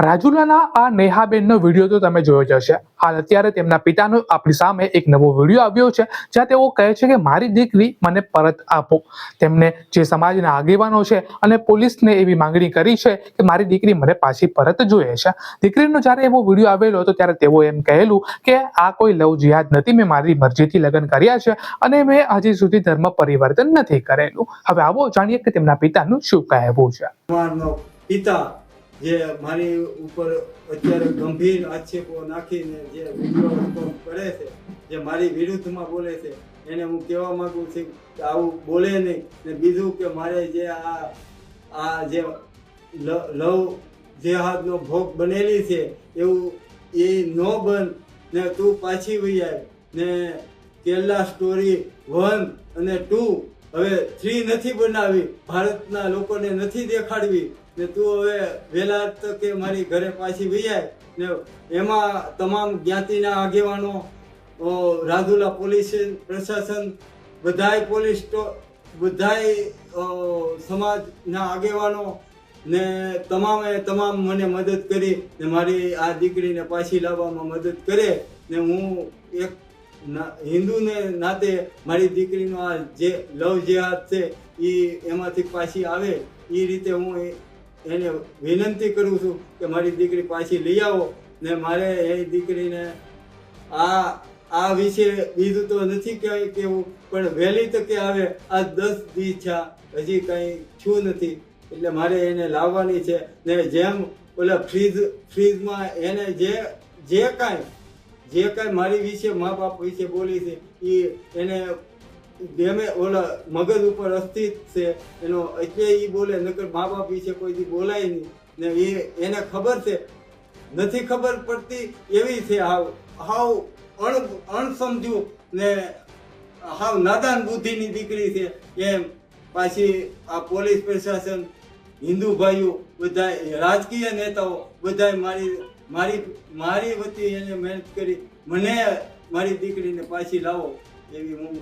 રાજુલાના આ નેહાબેનનો વિડીયો તો તમે જોયો જ હશે। હાલ અત્યારે તેમના પિતાનો આપણી સામે એક નવો વિડીયો આવ્યો છે, જ્યાં તેઓ કહે છે કે મારી દીકરી મને પરત આપો। તેમને જે સમાજના આગેવાનો છે અને પોલીસને એવી માંગણી કરી છે કે મારી દીકરી મને પાછી પરત જોઈએ છે। દીકરીનો જ્યારે એવો વિડીયો આવેલો હતો ત્યારે તેઓ એમ કહેલું કે આ કોઈ લવ જિહાદ નથી, મેં મારી મરજીથી લગ્ન કર્યા છે અને મેં હજી સુધી ધર્મ પરિવર્તન નથી કરેલું। હવે આવો જાણીએ કે તેમના પિતાનું શું કહેવું છે। પિતા જે મારી ઉપર અત્યારે ગંભીર આક્ષેપો નાખીને જે વિડીયો કરે છે, જે મારી વિરુદ્ધમાં બોલે છે, એને હું કહેવા માંગુ છું કે આવું બોલે નહીં। ને બીજું કે મારે જે આ જે લવ જેહાદનો ભોગ બનેલી છે એવું એ ન બન ને તું પાછી વહી આવ ને કેરલા સ્ટોરી 1 અને 2 હવે 3 નથી બનાવી, ભારતના લોકોને નથી દેખાડવી ને તું હવે વહેલા તકે મારી ઘરે પાછી વહી આવ ને એમાં તમામ જ્ઞાતિના આગેવાનો, રાજુલા પોલીસ પ્રશાસન, બધાય સમાજના આગેવાનો ને તમામ મને મદદ કરી ને મારી આ દીકરીને પાછી લાવવામાં મદદ કરે ને હું એક હિન્દુને નાતે મારી દીકરીનો આ જે લવ જેહાદ છે એ એમાંથી પાછી આવે એ રીતે હું એને વિનંતી કરું છું કે મારી દીકરી પાછી લઈ આવો ને મારે એ દીકરીને આ વિશે બીજું તો નથી કહેવું, પણ વહેલી તકે આવે। આ 10 દી થયા, હજી કંઈ છું નથી, એટલે મારે એને લાવવાની છે ને જેમ ઓલા ફ્રીજમાં એને જે કાંઈ મારી વિશે મા બાપ વિશે બોલી છે એ એને ગમે ઓલા મગજ ઉપર અસ્થિત છે એનો, એટલે એ બોલે, નકર મા બાપ વિશે કોઈ દી બોલાય નહીં ને એને ખબર છે, નથી ખબર પડતી એવી છે, હાવ અણસમજુ ને હાવ નાદાન બુદ્ધિની દીકરી છે એમ। પાછી આ પોલીસ પ્રશાસન, હિન્દુ ભાઈઓ, બધા રાજકીય નેતાઓ બધા મારી વતી એને મહેનત કરી મને મારી દીકરીને પાછી લાવો એવી હું